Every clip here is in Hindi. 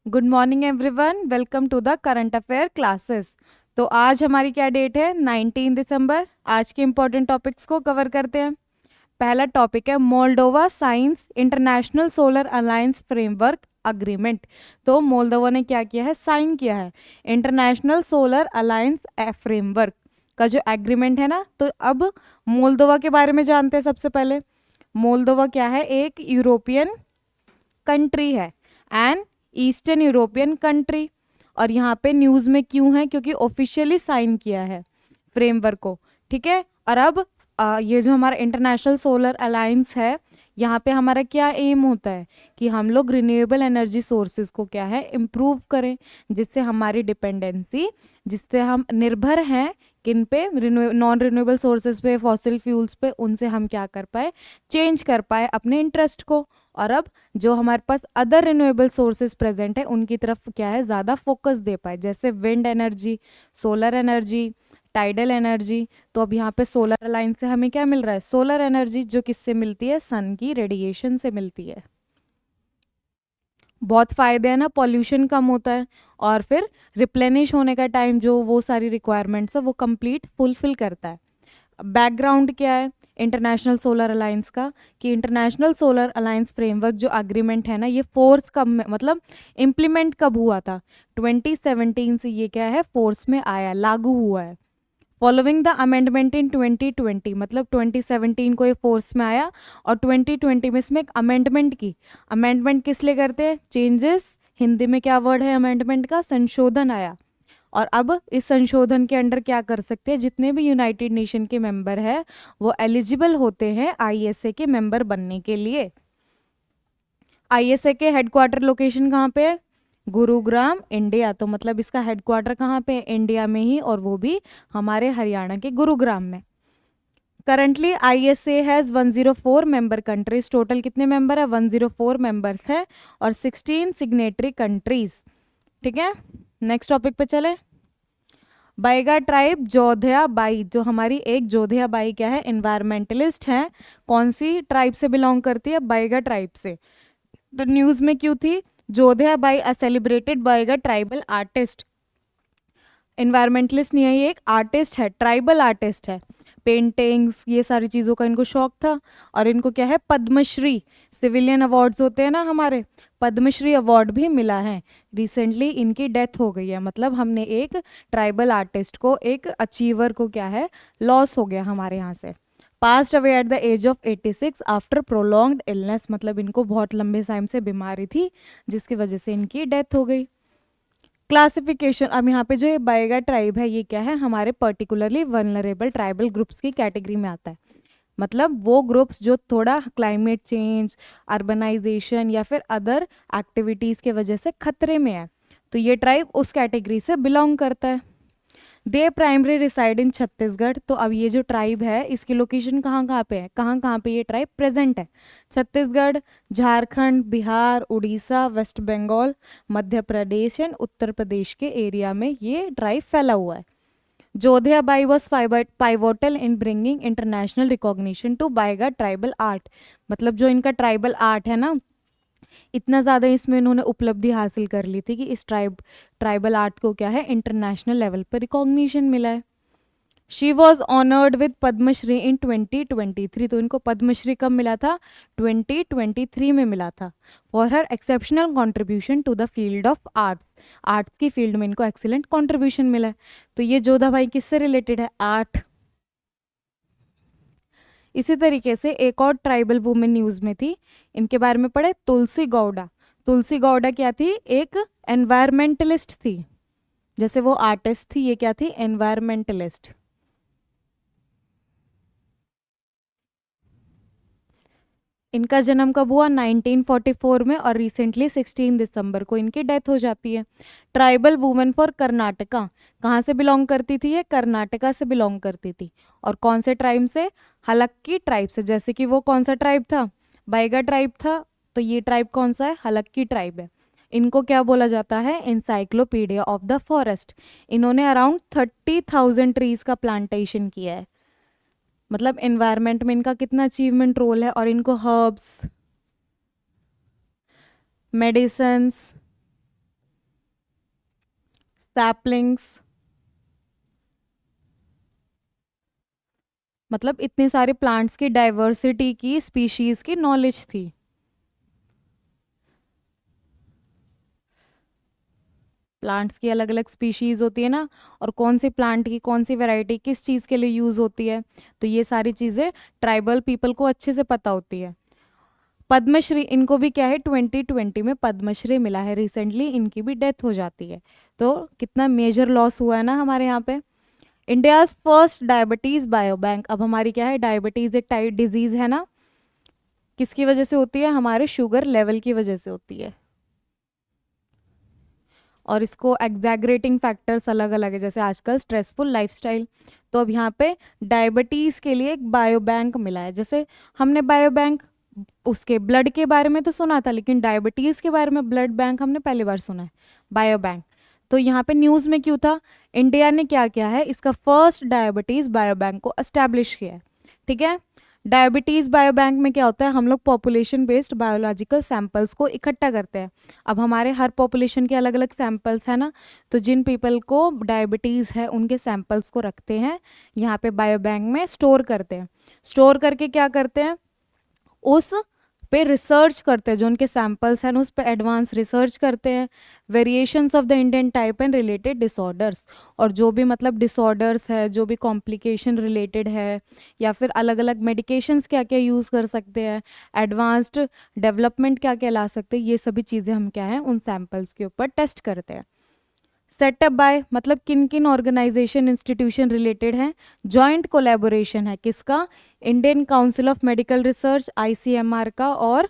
Good morning everyone, welcome to the current affair classes. तो आज हमारी क्या डेट है? 19 दिसंबर। आज के इम्पोर्टेंट टॉपिक्स को कवर करते हैं। पहला टॉपिक है Moldova science international solar alliance framework agreement. तो मोल्दोवा ने क्या किया है? साइन किया है इंटरनेशनल सोलर अलायंस फ्रेमवर्क का जो एग्रीमेंट है ना। तो अब मोल्दोवा के बारे में जानते हैं। सबसे पहले मोल्दोवा क्या है? एक यूरोपियन कंट्री है, एंड ईस्टर्न यूरोपियन कंट्री। और यहाँ पे न्यूज़ में क्यों है? क्योंकि ऑफिशियली साइन किया है फ्रेमवर्क को। ठीक है। और अब ये जो हमारा इंटरनेशनल सोलर अलायंस है, यहाँ पे हमारा क्या एम होता है कि हम लोग रिन्यूएबल एनर्जी सोर्सेज को क्या है, इम्प्रूव करें, जिससे हमारी डिपेंडेंसी, जिससे हम निर्भर हैं किन पे, नॉन रिन्यूएबल सोर्सेज पे, फॉसिल फ्यूल्स पे, उनसे हम क्या कर पाए, चेंज कर पाए अपने इंटरेस्ट को। और अब जो हमारे पास अदर रिन्यूएबल सोर्सेज प्रेजेंट है उनकी तरफ क्या है, ज़्यादा फोकस दे पाए, जैसे wind energy, solar energy, tidal energy. तो अब यहाँ पे सोलर अलायंस से हमें क्या मिल रहा है? सोलर एनर्जी, जो किससे मिलती है? सन की रेडिएशन से मिलती है। बहुत फायदे हैं ना, पॉल्यूशन कम होता है, और फिर रिप्लेनिश होने का टाइम, जो वो सारी रिक्वायरमेंट्स है वो कंप्लीट फुलफिल करता है। बैकग्राउंड क्या है इंटरनेशनल सोलर अलायंस का? कि इंटरनेशनल सोलर अलायंस फ्रेमवर्क जो एग्रीमेंट है ना, ये फोर्स कब मतलब इम्प्लीमेंट कब हुआ था? 2017 से ये क्या है, फोर्स में आया, लागू हुआ है। फॉलोइंग द अमेंडमेंट इन 2020, मतलब 2017 को ये फोर्स में आया, और 2020 में इसमें एक अमेंडमेंट की। अमेंडमेंट किस लिए करते हैं? चेंजेस, हिंदी में क्या वर्ड है अमेंडमेंट का? संशोधन आया। और अब इस संशोधन के अंडर क्या कर सकते हैं? जितने भी यूनाइटेड नेशन के मेंबर हैं वो एलिजिबल होते हैं आईएसए के मेंबर बनने के लिए। आईएसए के हेडक्वार्टर लोकेशन कहाँ पे है? गुरुग्राम, इंडिया। तो मतलब इसका हेडक्वार्टर कहाँ पे है? इंडिया में ही, और वो भी हमारे हरियाणा के गुरुग्राम में। Currently ISA has 104 member countries. Total कितने मेंबर है? 104 मेंबर्स है, और 16 सिग्नेटरी कंट्रीज। ठीक है। नेक्स्ट टॉपिक पे चले। बाइगा ट्राइब जोधिया बाई, जो हमारी एक जोधिया बाई क्या है, इन्वायरमेंटलिस्ट है। कौन सी ट्राइब से बिलोंग करती है? बाइगा ट्राइब से। तो न्यूज में क्यों थी? Jodhiya Bai a celebrated Baiga tribal artist. Environmentalist नहीं है, ये एक आर्टिस्ट है, ट्राइबल आर्टिस्ट है। पेंटिंग्स, ये सारी चीज़ों का इनको शौक था, और इनको क्या है, पद्मश्री, सिविलियन अवार्ड्स होते हैं ना हमारे, पद्मश्री अवार्ड भी मिला है। रिसेंटली इनकी डेथ हो गई है, मतलब हमने एक ट्राइबल आर्टिस्ट को, एक अचीवर को क्या है, लॉस हो गया हमारे यहाँ से। Passed away at the age of 86 after prolonged illness, मतलब इनको बहुत लंबे टाइम से बीमारी थी, जिसकी वजह से इनकी डेथ हो गई। क्लासिफिकेशन, अब यहाँ पे जो ये बाएगा ट्राइब है, ये क्या है, हमारे पर्टिकुलरली वनरेबल ट्राइबल ग्रुप्स की कैटेगरी में आता है। मतलब वो ग्रुप्स जो थोड़ा क्लाइमेट चेंज, अर्बनाइजेशन या फिर अदर एक्टिविटीज़ के वजह से खतरे में है, तो ये ट्राइब उस कैटेगरी से बिलोंग करता है। दे प्राइमरी रिसाइड इन छत्तीसगढ़। तो अब ये जो ट्राइब है, इसकी लोकेशन कहाँ कहाँ पे है, कहाँ कहाँ पे ये ट्राइब प्रेजेंट है? Chhattisgarh, Jharkhand, Bihar, Orissa, West Bengal, Madhya Pradesh and Uttar Pradesh के एरिया में ये ट्राइब फैला हुआ है। Jodhiya Bai was pivotal in bringing international recognition to Baiga tribal art. मतलब जो इनका ट्राइबल आर्ट है ना, इतना ज़्यादा इसमें इन्होंने उपलब्धि हासिल कर ली थी कि इस ट्राइबल आर्ट को क्या है, इंटरनेशनल लेवल पर रिकॉग्निशन मिला है। She was honoured with Padma Shri in 2023। तो इनको पद्मश्री कब मिला था? 2023 में मिला था, for her exceptional contribution to the field of arts. Arts की फील्ड में इनको एक्सीलेंट कॉन्ट्रीब्यूशन मिला है। तो ये जोधा भाई किससे रिलेटेड है? आर्ट। इसी तरीके से एक और ट्राइबल वुमेन न्यूज़ में थी, इनके बारे में पढ़े, तुलसी गौड़ा। तुलसी गौड़ा क्या थी? एक एनवायरमेंटलिस्ट थी। जैसे वो आर्टिस्ट थी, ये क्या थी? एनवायरमेंटलिस्ट। इनका जन्म कब हुआ? 1944 में, और रिसेंटली 16 दिसंबर को इनकी डेथ हो जाती है। ट्राइबल वुमेन फॉर कर्नाटका, कहाँ से बिलोंग करती थी ये? कर्नाटका से बिलोंग करती थी। और कौन से ट्राइब से? हलक्की ट्राइब से। जैसे कि वो कौन सा ट्राइब था? बाइगा ट्राइब था। तो ये ट्राइब कौन सा है? हलक्की ट्राइब है। इनको क्या बोला जाता है? Encyclopedia of the forest. इन्होंने अराउंड 30,000 ट्रीज का प्लांटेशन किया है। मतलब एनवायरनमेंट में इनका कितना अचीवमेंट रोल है। और इनको हर्ब्स, मेडिसन्स, सैपलिंग्स, मतलब इतने सारे प्लांट्स की डाइवर्सिटी की, स्पीशीज की नॉलेज थी। प्लांट्स की अलग अलग स्पीशीज होती है ना, और कौन सी प्लांट की कौन सी वैरायटी किस चीज़ के लिए यूज़ होती है, तो ये सारी चीज़ें ट्राइबल पीपल को अच्छे से पता होती है। पद्मश्री, इनको भी क्या है 2020 में पद्मश्री मिला है, रिसेंटली इनकी भी डेथ हो जाती है। तो कितना मेजर लॉस हुआ है ना हमारे यहाँ पे। India's first diabetes bio bank, अब हमारी क्या है, डायबिटीज एक टाइप डिजीज है ना, किसकी वजह से होती है, हमारे शुगर लेवल की वजह से होती है। और इसको एग्जैगरेटिंग फैक्टर्स अलग अलग है, जैसे आजकल स्ट्रेसफुल लाइफस्टाइल। तो अब यहाँ पे डायबिटीज़ के लिए एक बायो बैंक मिला है। जैसे हमने बायो बैंक उसके ब्लड के बारे में तो सुना था, लेकिन डायबिटीज़ के बारे में ब्लड बैंक हमने पहली बार सुना है, बायो बैंक। तो यहाँ पे न्यूज़ में क्यों था, इंडिया ने क्या किया है, इसका फर्स्ट डायबिटीज़ बायो बैंक को एस्टैब्लिश किया है। ठीक है। डायबिटीज़ बायो बैंक में क्या होता है, हम लोग पॉपुलेशन बेस्ड बायोलॉजिकल सैंपल्स को इकट्ठा करते हैं। अब हमारे हर पॉपुलेशन के अलग अलग सैंपल्स हैं ना, तो जिन पीपल को डायबिटीज़ है उनके सैंपल्स को रखते हैं यहाँ पे बायो बैंक में, स्टोर करते हैं। स्टोर करके क्या करते हैं, उस पे रिसर्च करते हैं, जो उनके सैंपल्स हैं उस पे एडवांस रिसर्च करते हैं, variations of the Indian type and related disorders, और जो भी मतलब डिसऑर्डर्स है, जो भी कॉम्प्लिकेशन रिलेटेड है, या फिर अलग अलग मेडिकेशंस क्या क्या यूज़ कर सकते हैं, एडवांस्ड डेवलपमेंट क्या क्या ला सकते हैं, ये सभी चीज़ें हम क्या है उन सैंपल्स के ऊपर टेस्ट करते हैं। सेटअप बाय मतलब किन किन ऑर्गेनाइजेशन इंस्टीट्यूशन रिलेटेड हैं, जॉइंट कोलैबोरेशन है किसका, Indian council of medical research ICMR का और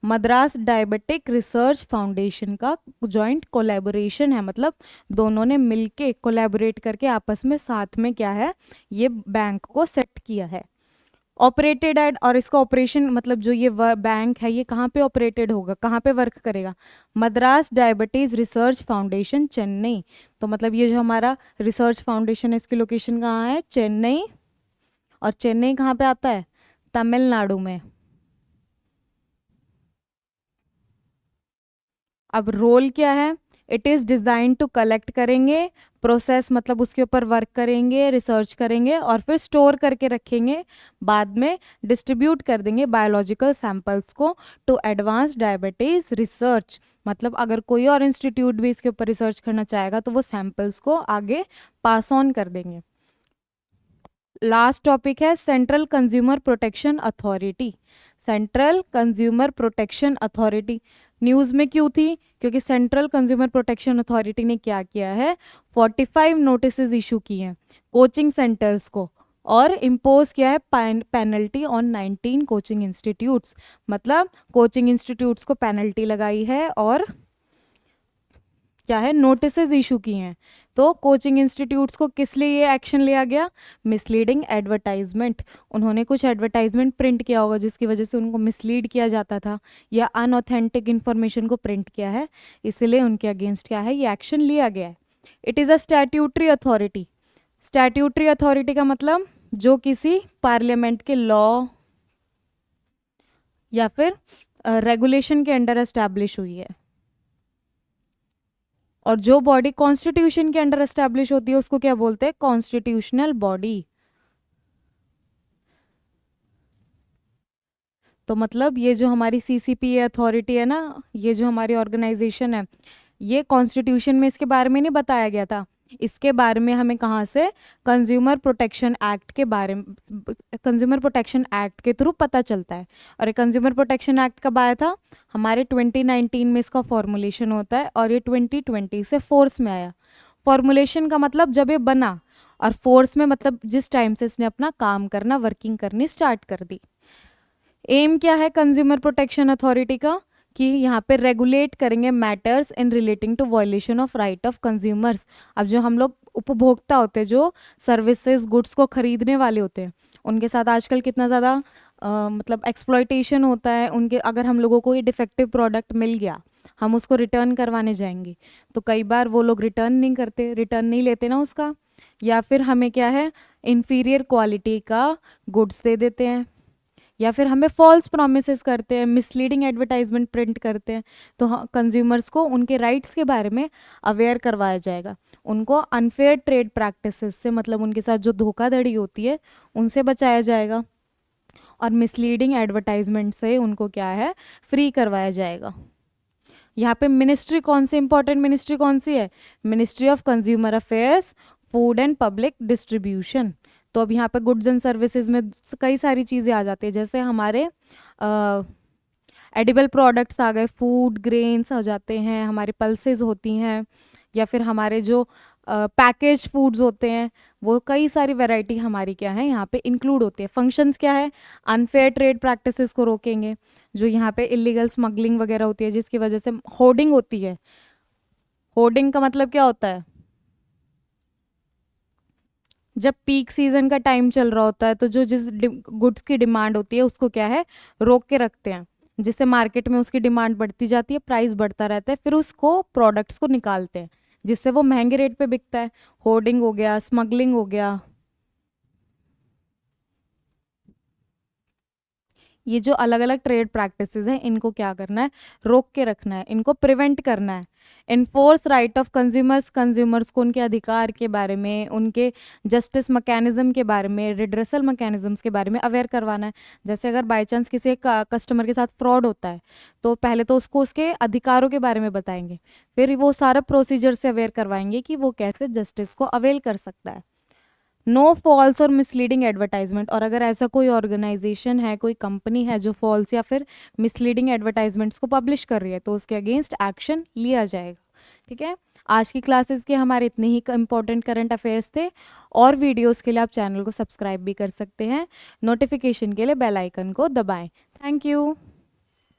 मद्रास डायबिटिक रिसर्च फाउंडेशन का जॉइंट कोलैबोरेशन है, मतलब दोनों ने मिलके कोलैबोरेट करके आपस में साथ में क्या है ये बैंक को सेट किया है। ऑपरेटेड एट, और इसका ऑपरेशन मतलब जो ये बैंक है ये कहाँ पे ऑपरेटेड होगा, कहाँ पे वर्क करेगा, Madras diabetes research foundation Chennai. तो मतलब ये जो हमारा रिसर्च फाउंडेशन है इसकी लोकेशन कहाँ है, चेन्नई। और चेन्नई कहाँ पे आता है, तमिलनाडु में। अब रोल क्या है, it is design to collect करेंगे, प्रोसेस मतलब उसके ऊपर वर्क करेंगे, रिसर्च करेंगे और फिर स्टोर करके रखेंगे, बाद में डिस्ट्रीब्यूट कर देंगे बायोलॉजिकल सैंपल्स को टू एडवांस डायबिटीज़ रिसर्च। मतलब अगर कोई और इंस्टीट्यूट भी इसके ऊपर रिसर्च करना चाहेगा तो वो सैंपल्स को आगे पास ऑन कर देंगे। लास्ट टॉपिक है central consumer protection authority. Central consumer protection authority news में क्यों थी, क्योंकि सेंट्रल कंज्यूमर प्रोटेक्शन अथॉरिटी ने क्या किया है, 45 नोटिस इशू किए हैं कोचिंग सेंटर्स को, और इम्पोज किया है पेनल्टी ऑन 19 कोचिंग इंस्टीट्यूट्स। मतलब कोचिंग इंस्टीट्यूट्स को पेनल्टी लगाई है और क्या है नोटिस इशू किए हैं। तो कोचिंग इंस्टीट्यूट्स को किस लिए ये एक्शन लिया गया, मिसलीडिंग एडवर्टाइजमेंट, उन्होंने कुछ एडवर्टाइजमेंट प्रिंट किया होगा जिसकी वजह से उनको मिसलीड किया जाता था या अनऑथेंटिक इन्फॉर्मेशन को प्रिंट किया है, इसलिए उनके अगेंस्ट क्या है ये एक्शन लिया गया है। It is a statutory authority. Statutory authority का मतलब जो किसी पार्लियामेंट के लॉ या फिर रेगुलेशन के अंडर एस्टैब्लिश हुई है, और जो बॉडी कॉन्स्टिट्यूशन के अंडर एस्टैब्लिश होती है उसको क्या बोलते हैं, कॉन्स्टिट्यूशनल बॉडी। तो मतलब ये जो हमारी सीसीपीए अथॉरिटी है ना, ये जो हमारी ऑर्गेनाइजेशन है, ये कॉन्स्टिट्यूशन में इसके बारे में नहीं बताया गया था, इसके बारे में हमें कहाँ से, कंज्यूमर प्रोटेक्शन एक्ट के बारे में, कंज्यूमर प्रोटेक्शन एक्ट के थ्रू पता चलता है। और ये कंज्यूमर प्रोटेक्शन एक्ट कब आया था, हमारे 2019 में इसका फॉर्मुलेशन होता है और ये 2020 से फोर्स में आया। फॉर्मुलेशन का मतलब जब ये बना, और फोर्स में मतलब जिस टाइम से इसने अपना काम करना, वर्किंग करनी स्टार्ट कर दी। एम क्या है कंज्यूमर प्रोटेक्शन अथॉरिटी का, कि यहाँ पे रेगुलेट करेंगे matters in relating to violation of right of consumers. अब जो हम लोग उपभोक्ता होते हैं, जो सर्विसेज गुड्स को खरीदने वाले होते हैं, उनके साथ आजकल कितना ज़्यादा मतलब एक्सप्लॉयटेशन होता है उनके। अगर हम लोगों को ये डिफेक्टिव प्रोडक्ट मिल गया, हम उसको रिटर्न करवाने जाएंगे तो कई बार वो लोग रिटर्न नहीं करते, रिटर्न नहीं लेते ना उसका, या फिर हमें क्या है इन्फीरियर क्वालिटी का गुड्स दे देते हैं, या फिर हमें फॉल्स प्रोमिसेस करते हैं, मिसलीडिंग एडवर्टाइजमेंट प्रिंट करते हैं, तो कंज्यूमर्स को उनके राइट्स के बारे में अवेयर करवाया जाएगा। उनको अनफेयर ट्रेड प्रैक्टिसेस से, मतलब उनके साथ जो धोखाधड़ी होती है उनसे बचाया जाएगा, और मिसलीडिंग एडवर्टाइजमेंट से उनको क्या है, फ्री करवाया जाएगा। यहाँ पे मिनिस्ट्री कौन सी इंपॉर्टेंट मिनिस्ट्री कौन सी है, ministry of consumer affairs, food and public distribution. तो अब यहाँ पे गुड्स एंड सर्विसेज में कई सारी चीज़ें आ जाती है, जैसे हमारे एडिबल प्रोडक्ट्स आ गए, फूड ग्रेन्स आ जाते हैं, हमारी पल्सेस होती हैं, या फिर हमारे जो पैकेज फूड्स होते हैं, वो कई सारी वैरायटी हमारी क्या है यहाँ पे इंक्लूड होती है। फंक्शंस क्या है, अनफेयर ट्रेड प्रैक्टिसेस को रोकेंगे, जो यहाँ पे इलीगल स्मगलिंग वगैरह होती है जिसकी वजह से होर्डिंग होती है। होर्डिंग का मतलब क्या होता है, जब पीक सीजन का टाइम चल रहा होता है तो जो जिस गुड्स की डिमांड होती है उसको क्या है, रोक के रखते हैं, जिससे मार्केट में उसकी डिमांड बढ़ती जाती है, प्राइस बढ़ता रहता है, फिर उसको प्रोडक्ट्स को निकालते हैं जिससे वो महंगे रेट पे बिकता है। होर्डिंग हो गया, स्मगलिंग हो गया। ये जो अलग अलग ट्रेड प्रैक्टिसेस हैं इनको क्या करना है, रोक के रखना है, इनको प्रिवेंट करना है। Enforce right of consumers, consumers को उनके अधिकार के बारे में, उनके जस्टिस मैकेनिज्म के बारे में, रिड्रेसल मैकेनिज्म्स के बारे में अवेयर करवाना है। जैसे अगर बाई चांस किसी एक कस्टमर के साथ फ्रॉड होता है तो पहले तो उसको उसके अधिकारों के बारे में बताएंगे, फिर वो सारा प्रोसीजर से अवेयर करवाएंगे कि वो कैसे जस्टिस को अवेल कर सकता है। नो फॉल्स और मिसलीडिंग एडवर्टाइजमेंट, और अगर ऐसा कोई ऑर्गेनाइजेशन है, कोई कंपनी है जो फॉल्स या फिर मिसलीडिंग एडवर्टाइजमेंट्स को पब्लिश कर रही है तो उसके अगेंस्ट एक्शन लिया जाएगा। ठीक है, आज की क्लासेस के हमारे इतने ही इंपॉर्टेंट करंट अफेयर्स थे, और वीडियोस के लिए आप चैनल को सब्सक्राइब भी कर सकते हैं, नोटिफिकेशन के लिए बेल आइकन को दबाएं। Thank you.